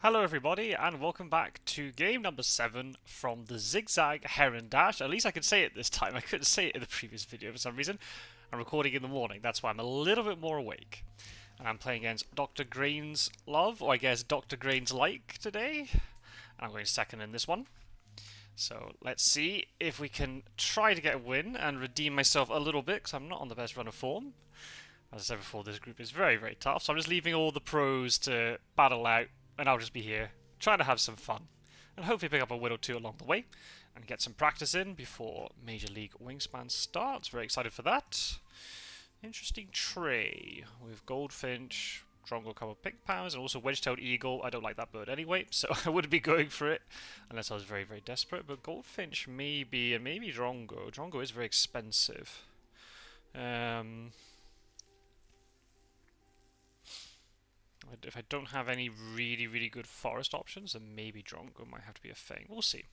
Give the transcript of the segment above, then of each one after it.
Hello everybody and welcome back to game number 7 from the Zigzag Heron Dash. At least I could say it this time. I couldn't say it in the previous video for some reason. I'm recording in the morning, that's why I'm a little bit more awake. And I'm playing against Dr. Grainslove, or I guess Dr. Grains-like today. And I'm going second in this one. So let's see if we can try to get a win and redeem myself a little bit, because I'm not on the best run of form. As I said before, this group is very, very tough, so I'm just leaving all the pros to battle out, and I'll just be here, trying to have some fun, and hopefully pick up a win or two along the way, and get some practice in before Major League Wingspan starts. Very excited for that. Interesting tray with Goldfinch, Drongo, couple Pink Powers, and also Wedge-tailed Eagle. I don't like that bird anyway, so I wouldn't be going for it unless I was very, very desperate. But Goldfinch maybe, and maybe Drongo. Drongo is very expensive. If I don't have any really, really good forest options, then maybe Drongo might have to be a thing. We'll see.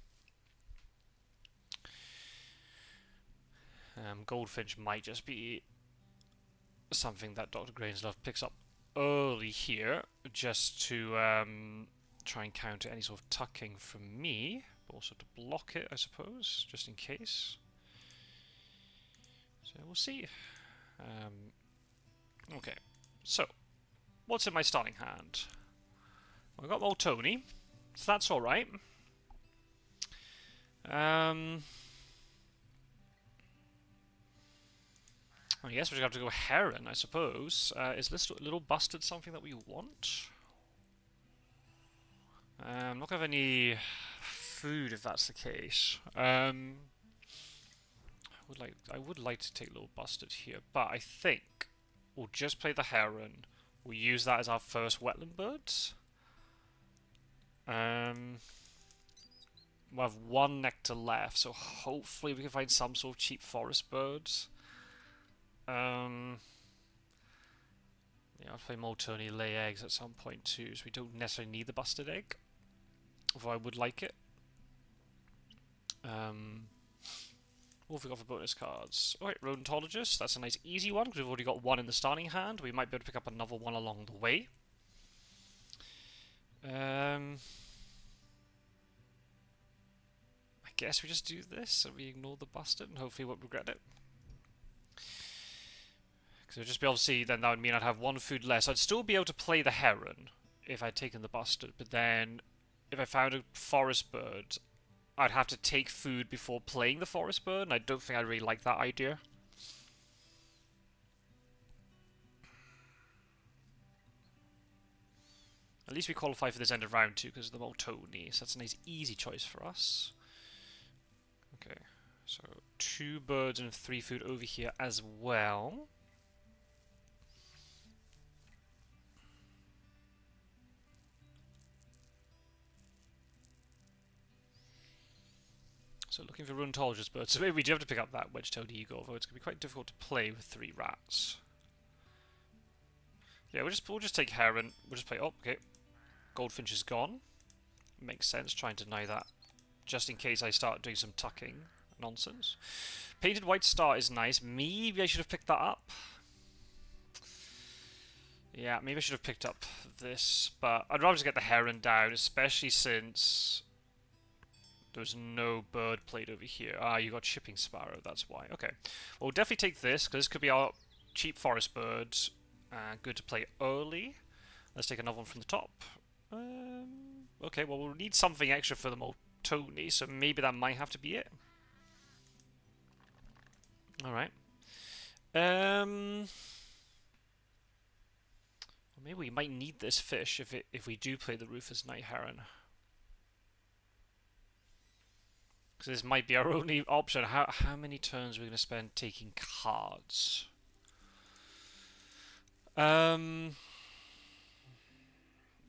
Goldfinch might just be something that Dr. Grainslove picks up early here, just to try and counter any sort of tucking from me, but also to block it, I suppose, just in case. So we'll see. Okay, so what's in my starting hand? I've got Moltoni, so that's alright. I guess we're going to have to go Heron, I suppose. Is this little bustard something that we want? I'm not going to have any food if that's the case. I would like to take little bustard here, but I think we'll just play the Heron. We'll use that as our first wetland birds. We'll have one nectar left, so hopefully we can find some sort of cheap forest birds. Yeah, I'll play Moltoni lay eggs at some point too, so we don't necessarily need the busted egg, although I would like it. What have we got for bonus cards? Alright, Rodentologist, that's a nice easy one, because we've already got one in the starting hand. We might be able to pick up another one along the way. I guess we just do this, and we ignore the bastard, and hopefully we won't regret it. Because it'll just be able to see, then that would mean I'd have one food less. I'd still be able to play the Heron if I'd taken the bastard, but then if I found a forest bird, I'd have to take food before playing the forest bird, and I don't think I really like that idea. At least we qualify for this end of round 2 because of the Moltoni, so that's a nice easy choice for us. Okay, so 2 birds and 3 food over here as well. So looking for Rodentologist birds. So maybe we do have to pick up that Wedge-tailed Eagle, although it's going to be quite difficult to play with 3 rats. Yeah, we'll just take Heron. We'll just play. Oh, okay. Goldfinch is gone. Makes sense. Try and deny that, just in case I start doing some tucking nonsense. Painted White Star is nice. Maybe I should have picked that up. Yeah, maybe I should have picked up this, but I'd rather just get the Heron down, especially since there's no bird played over here. Ah, you got Shipping Sparrow, that's why. Okay. Well, we'll definitely take this, because this could be our cheap forest bird. Good to play early. Let's take another one from the top. Okay, well, we'll need something extra for the Moltoni, so maybe that might have to be it. Alright. Maybe we might need this fish if we do play the Rufous Night Heron. Because this might be our only option. How many turns are we going to spend taking cards?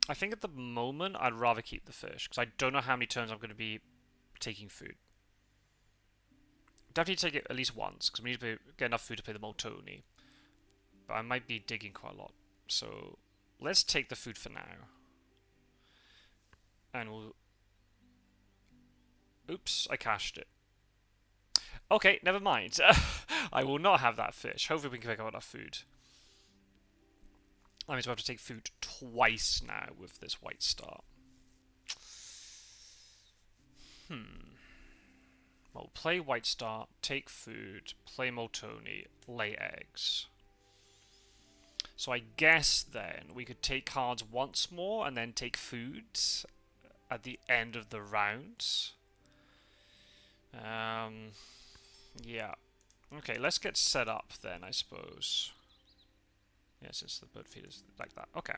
I think at the moment I'd rather keep the fish, because I don't know how many turns I'm going to be taking food. Definitely take it at least once, because we need to get enough food to play the Moltoni. But I might be digging quite a lot. So let's take the food for now. And we'll... Oops, I cached it. Okay, never mind. I will not have that fish. Hopefully we can pick up enough food. That means we have to take food twice now with this white star. Well, play White Star, take food, play Moltoni, lay eggs. So I guess then we could take cards once more and then take food at the end of the round. Yeah. Okay, let's get set up then, I suppose. Yeah, since the bird feed is like that. Okay.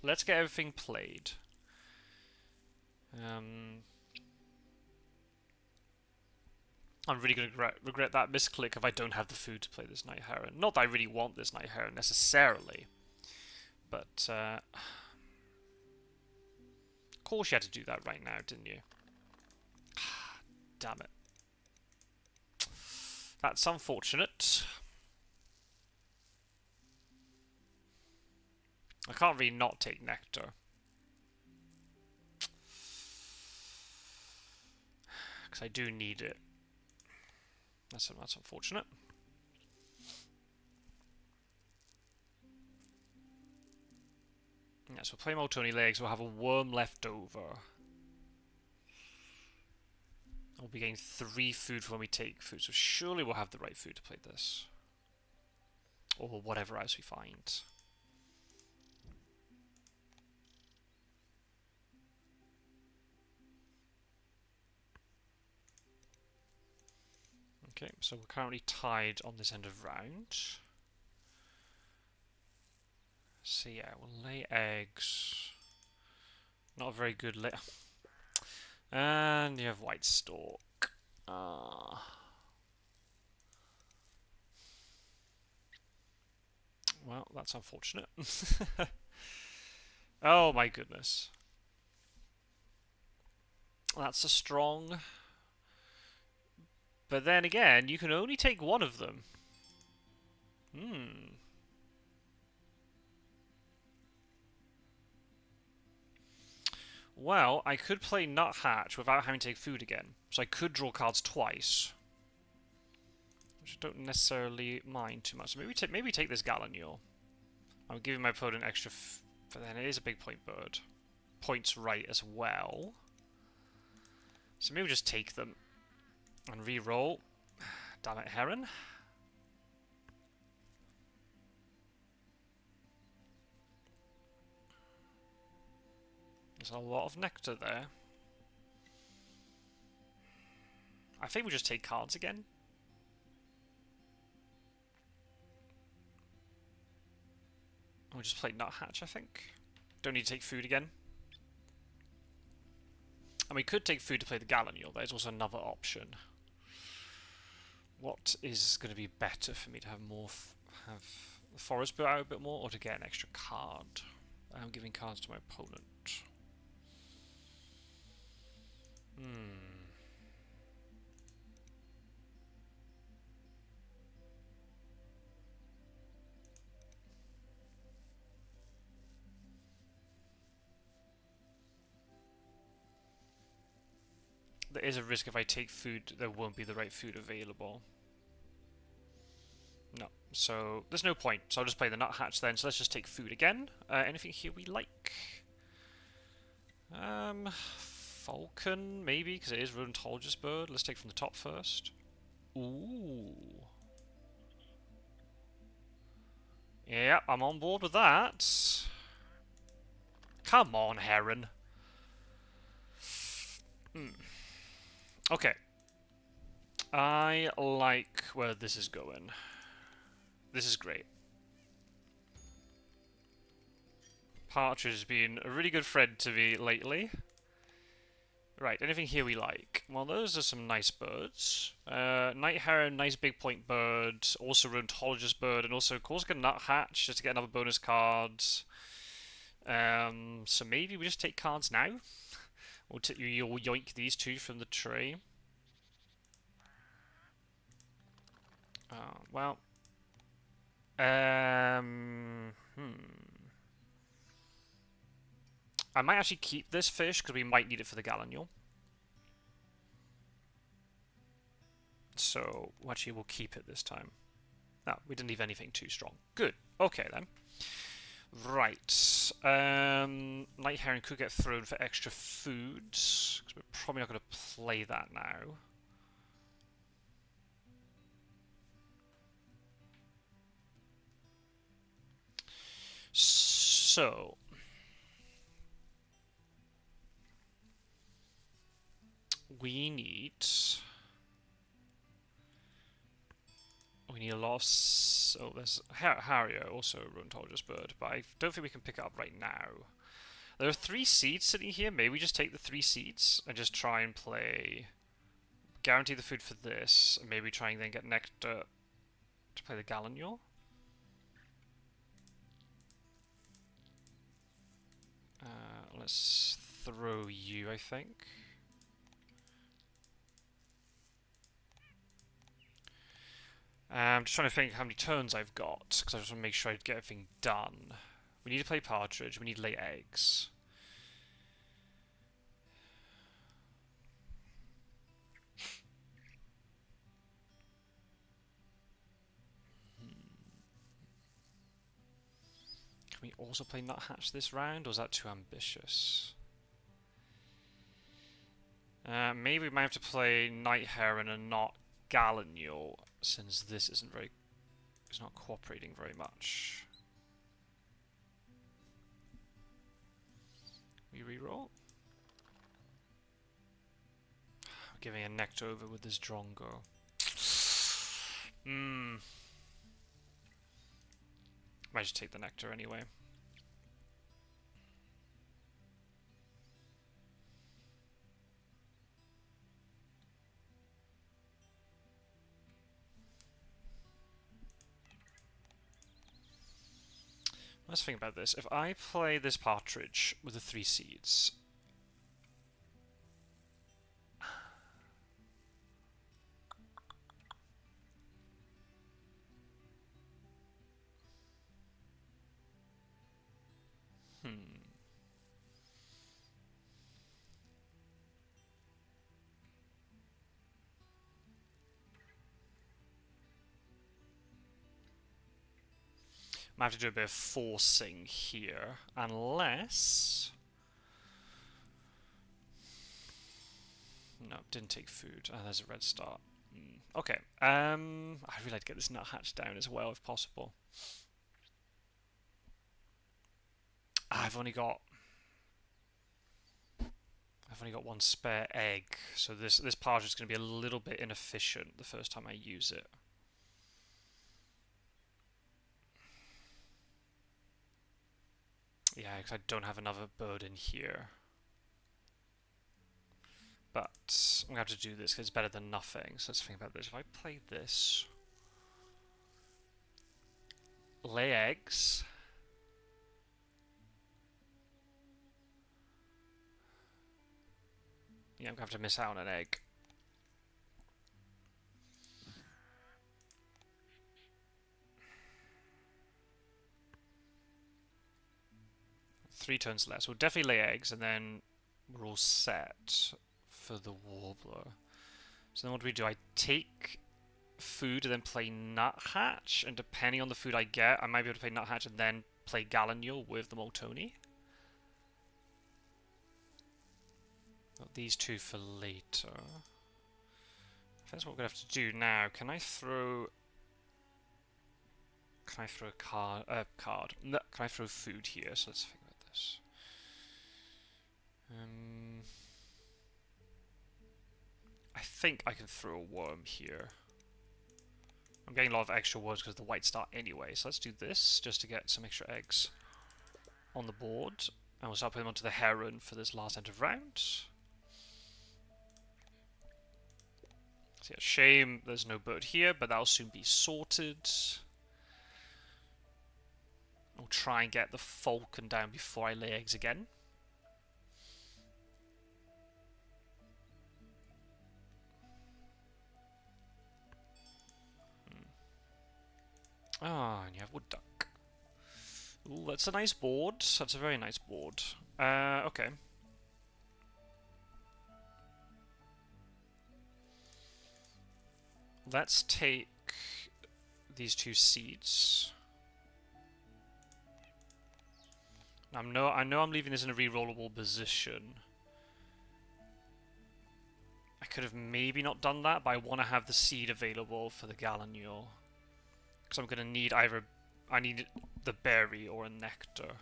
Let's get everything played. I'm really going to regret that misclick if I don't have the food to play this Night Heron. Not that I really want this Night Heron necessarily, but of course you had to do that right now, didn't you? Damn it. That's unfortunate. I can't really not take nectar. Because I do need it. That's unfortunate. Yeah, so play Moltoni legs, we'll have a worm left over. We'll be getting 3 food for when we take food, so surely we'll have the right food to play this. Or whatever else we find. Okay, so we're currently tied on this end of round. So yeah, we'll lay eggs. Not a very good lay. And you have white stork. Well, that's unfortunate. Oh my goodness. That's a strong. But then again, you can only take one of them. Well, I could play Nuthatch without having to take food again. So I could draw cards twice. Which I don't necessarily mind too much. So maybe take this Gallinule. I'm giving my opponent extra... but then it is a big point bird. Points right as well. So maybe we'll just take them. And re-roll. Damn it, Heron. There's a lot of nectar there. I think we'll just take cards again. We'll just play Nuthatch, I think. Don't need to take food again. And we could take food to play the Gallinule. There's also another option. What is going to be better for me to have more... have the forest built out a bit more, or to get an extra card? I'm giving cards to my opponent. There is a risk if I take food, there won't be the right food available. No, so there's no point. So I'll just play the Nuthatch then. So let's just take food again. Anything here we like? Falcon, maybe, because it is Rheumatologist bird. Let's take from the top first. Ooh. Yeah, I'm on board with that. Come on, Heron. Okay. I like where this is going. This is great. Partridge has been a really good friend to me lately. Right, anything here we like? Well, those are some nice birds. Night Heron, nice big point bird. Also Rheumatologist bird, and also, of course, get a Nuthatch just to get another bonus card. So maybe we just take cards now? Or you'll yoink these 2 from the tray. Well. I might actually keep this fish, because we might need it for the Gallinule. So, we'll keep it this time. No, we didn't leave anything too strong. Good. Okay, then. Right. Night Heron could get thrown for extra food, because we're probably not going to play that now. So, we need a lot of... Oh, there's Harrier, also a Rheumatologist bird, but I don't think we can pick it up right now. There are 3 seeds sitting here. Maybe we just take the 3 seeds and just try and play... Guarantee the food for this, and maybe try and then get Nectar to play the Gallinule. Let's throw you, I think. I'm just trying to think how many turns I've got, because I just want to make sure I get everything done. We need to play Partridge, we need to lay eggs. Can we also play Nuthatch this round, or is that too ambitious? Maybe we might have to play Night Heron and not Gallinule, since this it's not cooperating very much. We reroll. Giving a Nectar over with this Drongo. Might just take the Nectar anyway. Let's think about this. If I play this Partridge with the 3 seeds... Might have to do a bit of forcing here, unless... No, didn't take food. Oh, there's a red star. Okay. I'd really like to get this Nuthatch down as well, if possible. I've only got 1 spare egg, so this Partridge is going to be a little bit inefficient the first time I use it. Yeah, because I don't have another bird in here. But I'm going to have to do this because it's better than nothing. So let's think about this. If I play this... Lay eggs... Yeah, I'm going to have to miss out on an egg. Three turns less. We'll definitely lay eggs, and then we're all set for the Warbler. So then what do? I take food and then play Nuthatch, and depending on the food I get, I might be able to play Nuthatch and then play Gallinule with the Moltoni. Got these 2 for later. That's what we're going to have to do now. Can I throw a card? No, can I throw food here? So let's think about this. I think I can throw a worm here. I'm getting a lot of extra worms because of the white star anyway. So let's do this just to get some extra eggs on the board. And we'll start putting them onto the Heron for this last end of round. So yeah, shame there's no bird here, but that'll soon be sorted. I'll try and get the falcon down before I lay eggs again. Ah, and you have wood duck. Ooh, that's a nice board. That's a very nice board. Okay. Let's take these 2 seeds. I know I'm leaving this in a rerollable position. I could have maybe not done that, but I want to have the seed available for the Gallinule. Because I'm going to need either... I need the berry or a nectar.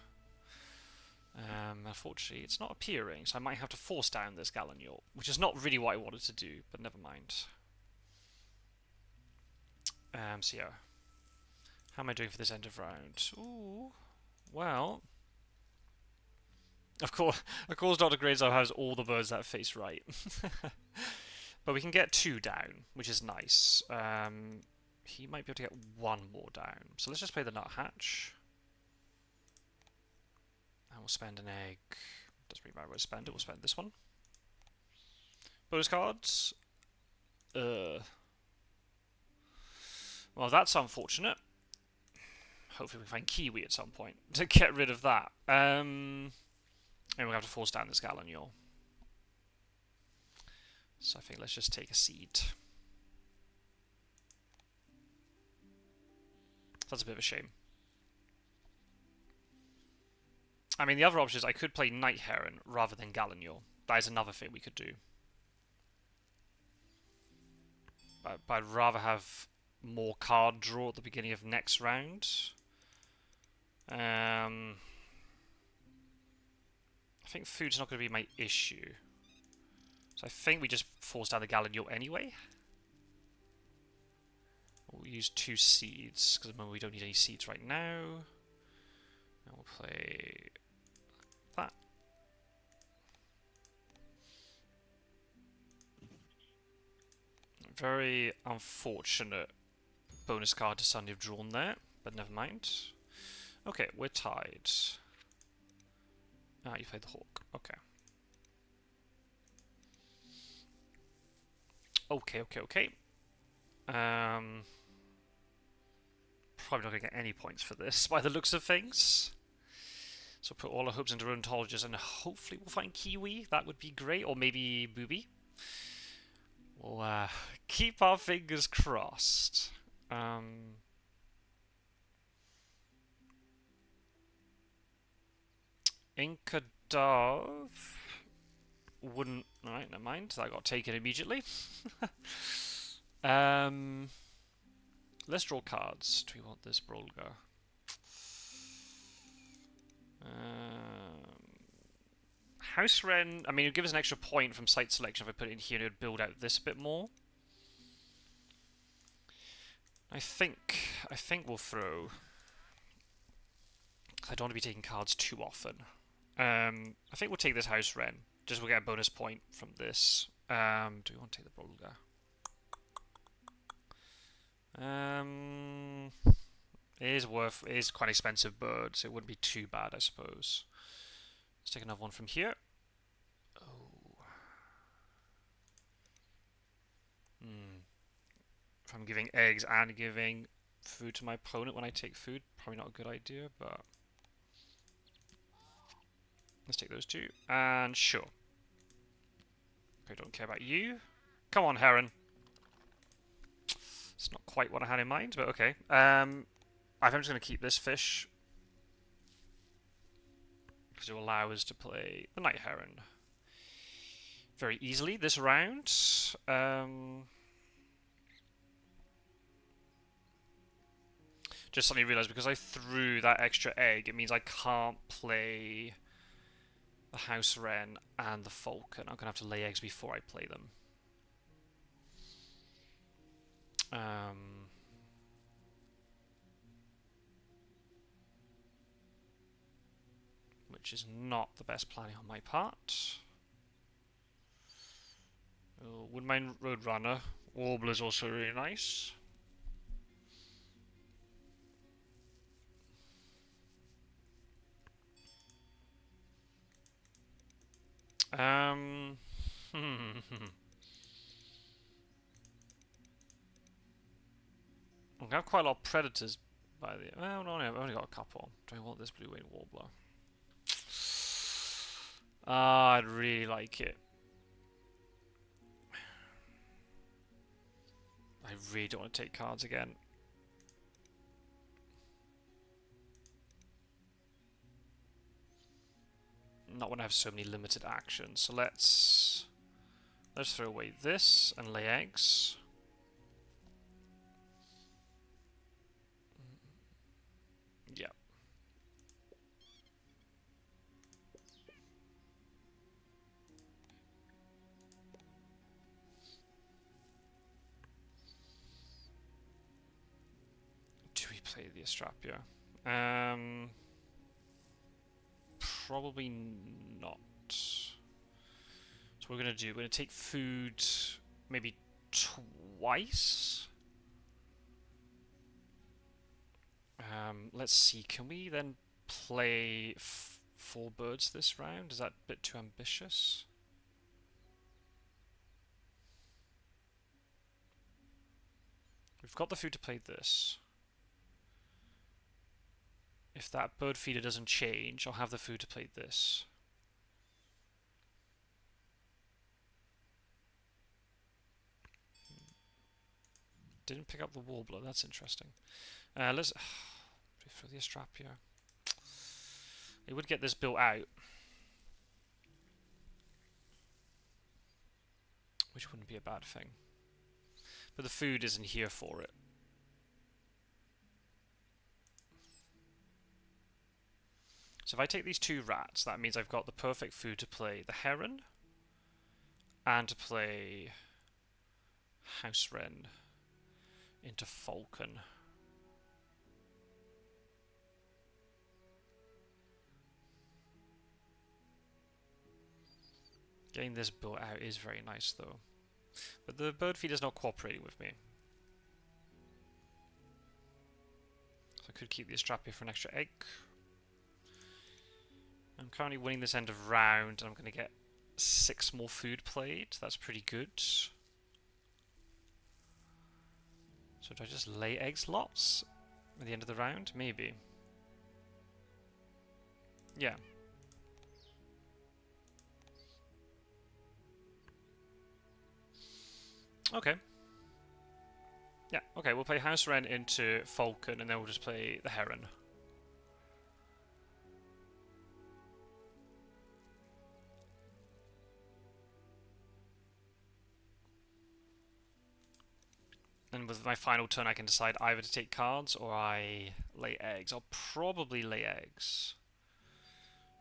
Unfortunately, it's not appearing, so I might have to force down this Gallinule, which is not really what I wanted to do, but never mind. So yeah. How am I doing for this end of round? Ooh, well... Of course, Dr. Grainslove has all the birds that face right. But we can get 2 down, which is nice. He might be able to get 1 more down. So let's just play the nuthatch. And we'll spend an egg. Doesn't really matter where to spend it, we'll spend this one. Bonus cards. Well, that's unfortunate. Hopefully we find Kiwi at some point to get rid of that. And we'll have to force down this Gallinule. So I think let's just take a seed. That's a bit of a shame. I mean, the other option is I could play Night Heron rather than Gallinule. That is another thing we could do. But I'd rather have more card draw at the beginning of next round. I think food's not going to be my issue. So I think we just force down the Gallinule anyway. We'll use 2 seeds, because we don't need any seeds right now. And we'll play that. Very unfortunate bonus card to suddenly have drawn there, but never mind. Okay, we're tied. Ah, you played the hawk. Okay. Okay. Probably not going to get any points for this, by the looks of things. So put all our hopes into Rheumatologist, and hopefully we'll find Kiwi. That would be great. Or maybe Booby. We'll keep our fingers crossed. Inca Dove wouldn't... Alright, never mind. That got taken immediately. Let's draw cards. Do we want this Brolga? House Wren, I mean, it would give us an extra point from site selection if I put it in here and it would build out this a bit more. I think we'll throw... I don't want to be taking cards too often. I think we'll take this House Wren. Just we'll get a bonus point from this. Do we want to take the Brolga? It is quite an expensive bird, so it wouldn't be too bad, I suppose. Let's take another one from here. Oh. If I'm giving eggs and giving food to my opponent when I take food, probably not a good idea, but... Let's take those 2. And sure. I don't care about you. Come on, Heron. It's not quite what I had in mind, but okay. I think I'm just going to keep this fish. Because it will allow us to play the Night Heron very easily this round. Just suddenly realised because I threw that extra egg, it means I can't play the House Wren and the Falcon. I'm going to have to lay eggs before I play them. Which is not the best planning on my part. Woodmine Roadrunner. Warbler's also really nice. I have quite a lot of predators by the... Well, no, I've only got a couple. Do I want this blue-winged warbler? Ah, I'd really like it. I really don't want to take cards again. Not when I have so many limited actions. So let's throw away this and lay eggs. Yeah. Do we play the Astrapia? Probably not. So we're gonna take food maybe twice. Let's see. Can we then play 4 birds this round? Is that a bit too ambitious? We've got the food to play this. If that bird feeder doesn't change, I'll have the food to play this. Didn't pick up the warbler, that's interesting. Let's throw the Astrapia. It would get this built out, which wouldn't be a bad thing. But the food isn't here for it. So if I take these 2 rats, that means I've got the perfect food to play the heron and to play house wren into falcon. Getting this built out is very nice though. But the bird feeder's not cooperating with me. So I could keep the Astrapia for an extra egg. I'm currently winning this end of round, and I'm going to get 6 more food played. That's pretty good. So do I just lay eggs lots at the end of the round? Maybe. Yeah. Okay. Yeah, okay, we'll play House Wren into Falcon, and then we'll just play the Heron. And with my final turn, I can decide either to take cards or I lay eggs. I'll probably lay eggs.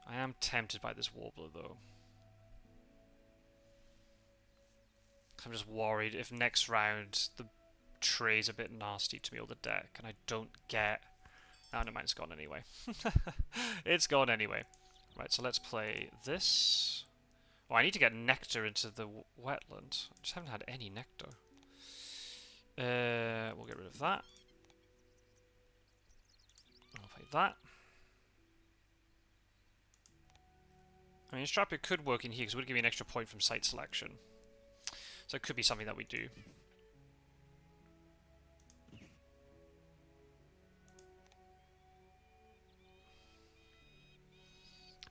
I am tempted by this Warbler, though. I'm just worried if next round the tray's a bit nasty to me, or the deck, and I don't get... Oh, no, mine's gone anyway. It's gone anyway. Right, so let's play this. Oh, I need to get nectar into the wetland. I just haven't had any nectar. We'll get rid of that. I'll play that. I mean, Astrapia could work in here because it would give me an extra point from site selection. So it could be something that we do.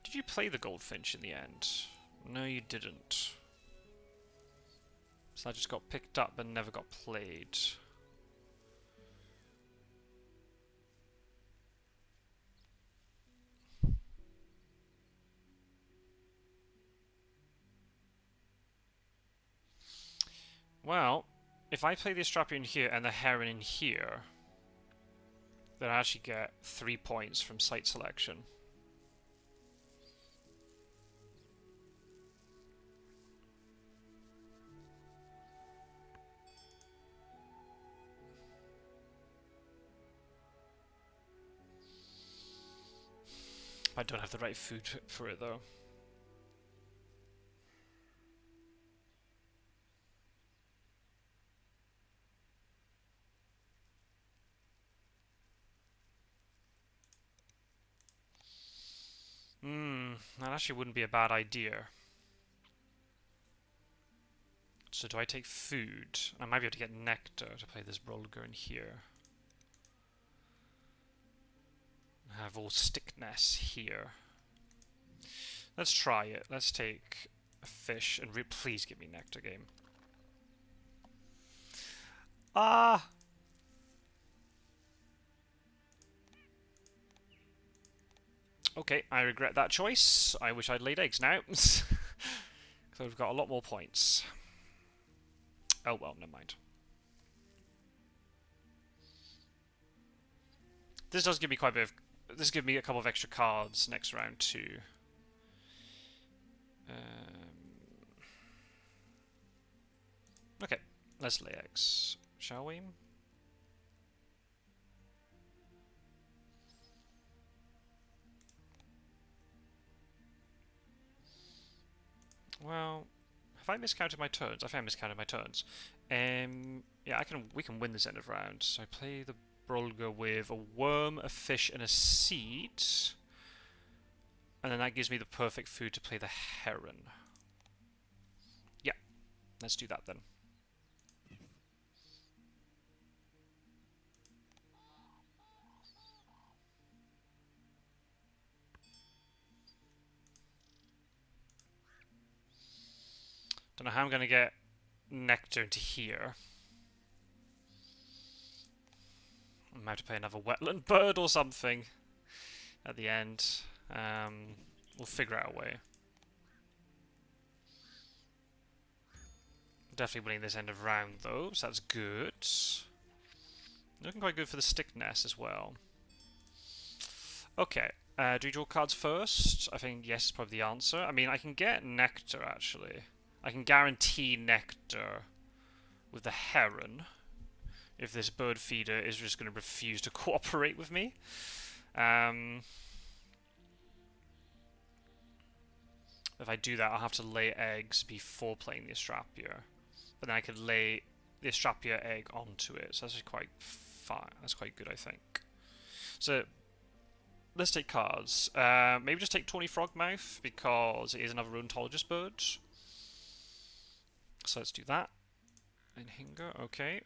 Did you play the Goldfinch in the end? No, you didn't. So that just got picked up and never got played. Well, if I play the Astrapia in here and the Heron in here, then I actually get 3 points from site selection. I don't have the right food for it though. That actually wouldn't be a bad idea. So do I take food? I might be able to get nectar to play this Rolger in here. I have all stickness here. Let's try it. Let's take a fish and please give me nectar, game. Ah! Okay, I regret that choice. I wish I'd laid eggs now. So we've got a lot more points. Oh well, never mind. This does give me quite a bit of... This gives me a couple of extra cards next round too. Okay, let's lay eggs, shall we? Well, have I miscounted my turns? I think I miscounted my turns. Yeah, we can win this end of round. So I play the Brolga with a worm, a fish, and a seed. And then that gives me the perfect food to play the heron. Yeah, let's do that then. Don't know how I'm going to get nectar into here. I might have to play another wetland bird or something at the end. We'll figure out a way. Definitely winning this end of round though, so that's good. Looking quite good for the stick nest as well. Okay, do you draw cards first? I think yes is probably the answer. I mean, I can get nectar actually. I can guarantee nectar with the heron if this bird feeder is just going to refuse to cooperate with me. If I do that, I'll have to lay eggs before playing the Astrapia. But then I could lay the Astrapia egg onto it, so that's quite fine. That's quite good, I think. So let's take cards. Maybe just take Tawny Frogmouth because it is another Ontologist bird. So let's do that. And Hinger, okay.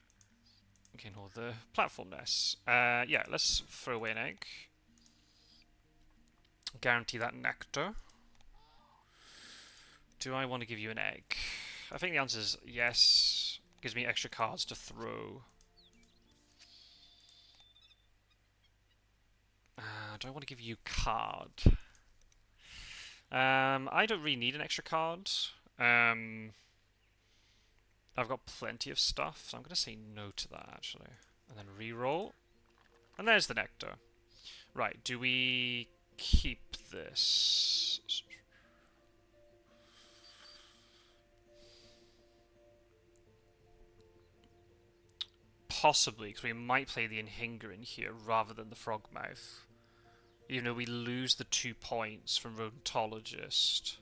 Okay, and all the platform nests. Yeah, let's throw away an egg. Guarantee that nectar. Do I want to give you an egg? I think the answer is yes. Gives me extra cards to throw. Do I want to give you card? I don't really need an extra card. I've got plenty of stuff, so I'm going to say no to that, actually. And then re-roll. And there's the nectar. Right, do we keep this? Possibly, because we might play the Inhinger in here rather than the Frogmouth. Even though we lose the 2 points from Rodentologist.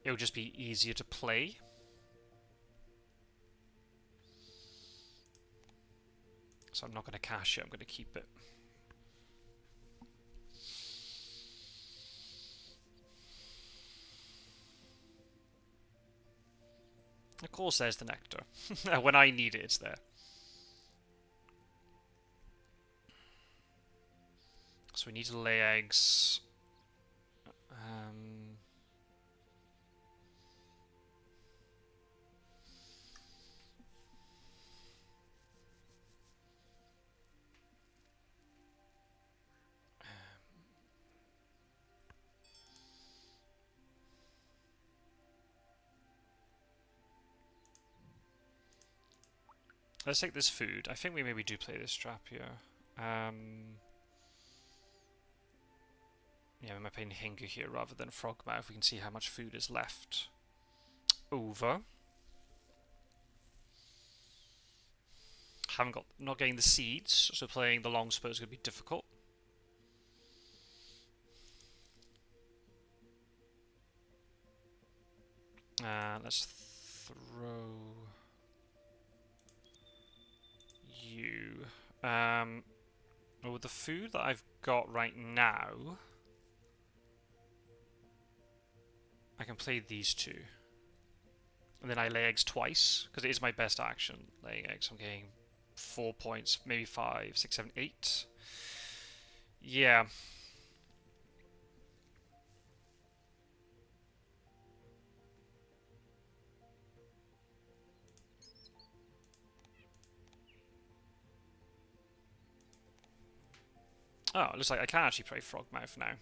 It'll just be easier to play. So I'm not going to cash it, I'm going to keep it. Of course there's the nectar. When I need it, it's there. So we need to lay eggs. Let's take this food. I think we maybe do play this trap here. Yeah, we might play Hinger here rather than Frogmouth. We can see how much food is left over. Not getting the seeds, so playing the Longspur is going to be difficult. Let's throw you. Well, with the food that I've got right now, I can play these two. And then I lay eggs twice, because it is my best action, laying eggs. I'm getting 4 points, maybe 5, 6, 7, 8. Yeah. Oh, it looks like I can actually play Frogmouth now.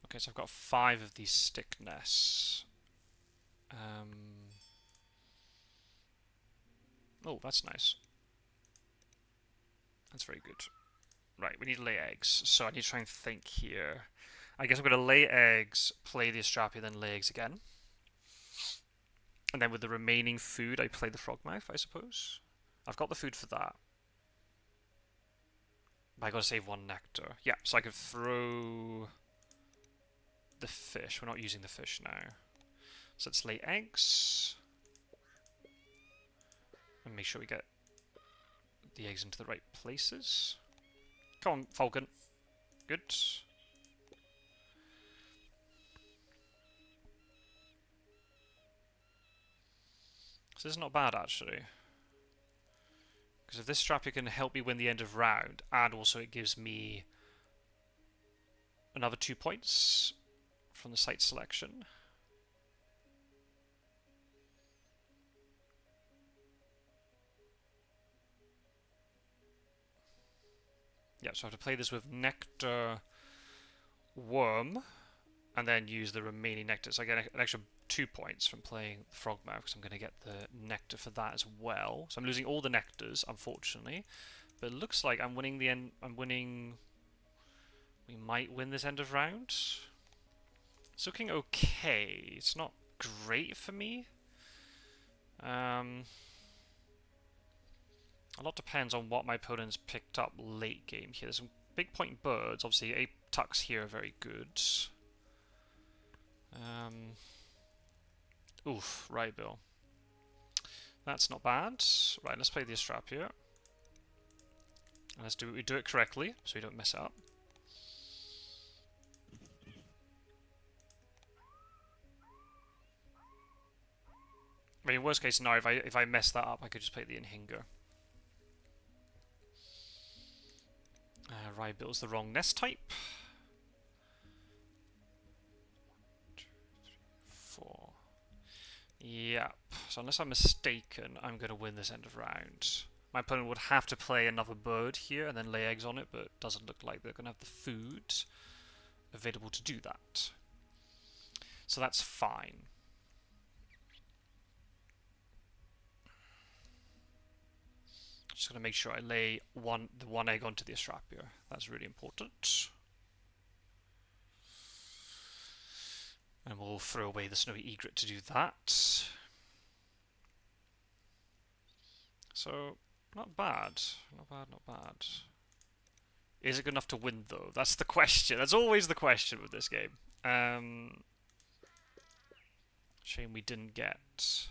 Okay, so I've got 5 of these stick nests. Oh, that's nice. That's very good. Right, we need to lay eggs, so I need to try and think here. I guess I'm going to lay eggs, play the Astrapia, then lay eggs again. And then with the remaining food, I play the Frogmouth, I suppose. I've got the food for that. But I gotta save 1 nectar. Yeah, so I could throw the fish. We're not using the fish now. So let's lay eggs. And make sure we get the eggs into the right places. Come on, Falcon. Good. So this is not bad, actually. Because if this Strapia can help me win the end of round, and also it gives me another 2 points from the site selection. Yeah, so I have to play this with Nectar Worm, and then use the remaining Nectar. So I get an extra 2 points from playing the Frogmouth, because I'm going to get the Nectar for that as well. So I'm losing all the Nectars, unfortunately. But it looks like I'm winning the end. I'm winning. We might win this end of round. It's looking okay. It's not great for me. A lot depends on what my opponent's picked up late game here. There's some big point birds. Obviously, 8 tucks here are very good. Oof, right, Bill. That's not bad. Right, let's play the Astrapia. And let's do it correctly, so we don't mess it up. I mean, worst case scenario, if I mess that up, I could just play the Inhinger. Right, Bill's the wrong nest type. 1, 2, 3, 4. Yep. So unless I'm mistaken, I'm going to win this end of round. My opponent would have to play another bird here and then lay eggs on it, but it doesn't look like they're going to have the food available to do that. So that's fine. Just going to make sure I lay the one egg onto the Astrapia. That's really important. And we'll throw away the Snowy Egret to do that. So, not bad. Not bad, not bad. Is it good enough to win, though? That's the question. That's always the question with this game. Shame we didn't get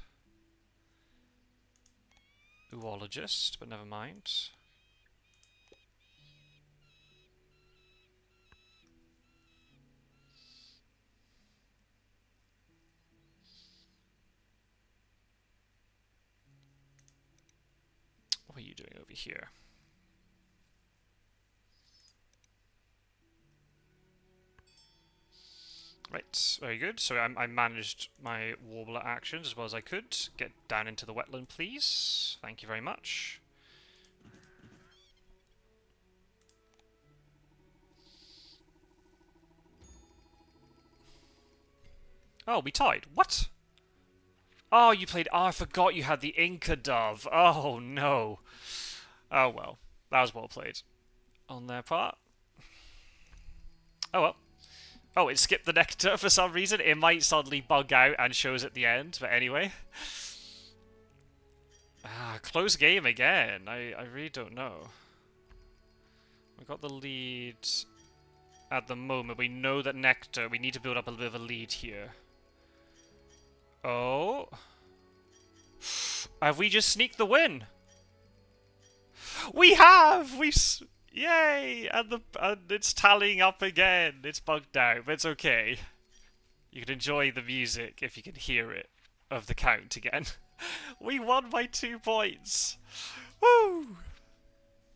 Oologist, but never mind. What are you doing over here? Right, very good. So I managed my Warbler actions as well as I could. Get down into the wetland, please. Thank you very much. Oh, we tied. What? Oh, you played... Oh, I forgot you had the Inca Dove. Oh, no. Oh, well. That was well played on their part. Oh, well. Oh, it skipped the nectar for some reason. It might suddenly bug out and shows at the end, but anyway. Close game again. I really don't know. We've got the lead at the moment. We know that nectar, we need to build up a little bit of a lead here. Oh. Have we just sneaked the win? We have! Yay! And it's tallying up again. It's bugged out, but it's okay. You can enjoy the music if you can hear it. of the count again. We won by 2 points. Woo!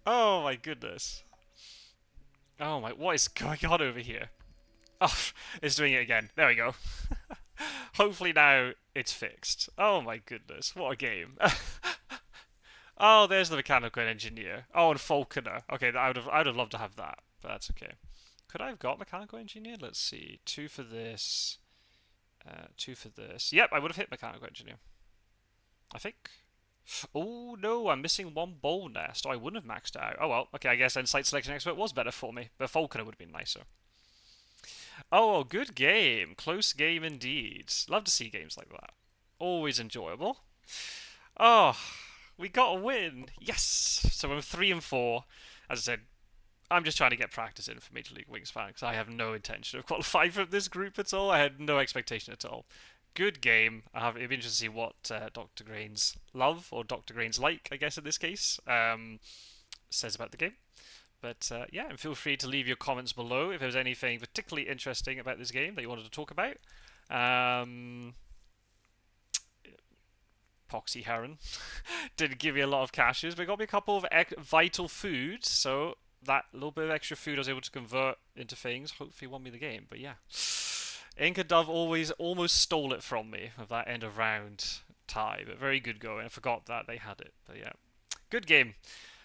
Oh my goodness. Oh my, what is going on over here? Oh, it's doing it again. There we go. Hopefully now it's fixed. Oh my goodness, what a game. Oh, there's the mechanical engineer. Oh, and Falconer. Okay, I would have loved to have that, but that's okay. Could I have got mechanical engineer? Let's see. 2 for this. 2 for this. Yep, I would have hit mechanical engineer. I think. Oh no, I'm missing 1 bowl nest. Oh, I wouldn't have maxed out. Oh well. Okay, I guess then site selection expert was better for me, but Falconer would have been nicer. Oh, good game. Close game indeed. Love to see games like that. Always enjoyable. Oh, we got a win. Yes. So I'm 3 and 4. As I said, I'm just trying to get practice in for Major League Wingspan because I have no intention of qualifying from this group at all. I had no expectation at all. Good game. It'd be interesting to see what Dr. Grainslove, or Dr. Grainslike, I guess in this case, says about the game. But yeah, and feel free to leave your comments below if there's anything particularly interesting about this game that you wanted to talk about. Poxy Heron didn't give me a lot of caches, but got me a couple of vital foods, so that little bit of extra food I was able to convert into things hopefully won me the game. But yeah, Inca Dove almost stole it from me with that end of round tie, but very good going. I forgot that they had it, but yeah, good game,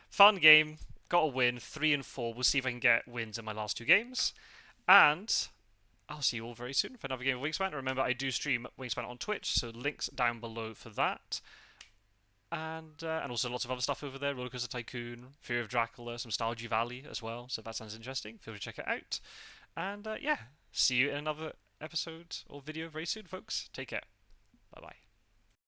fun game. Got a win, 3 and 4. We'll see if I can get wins in my last 2 games, and I'll see you all very soon for another game of Wingspan. Remember, I do stream Wingspan on Twitch, so links down below for that. And also lots of other stuff over there. Rollercoaster Tycoon, Fear of Dracula, some Stardew Valley as well. So if that sounds interesting, feel free to check it out. And yeah, see you in another episode or video very soon, folks. Take care. Bye-bye.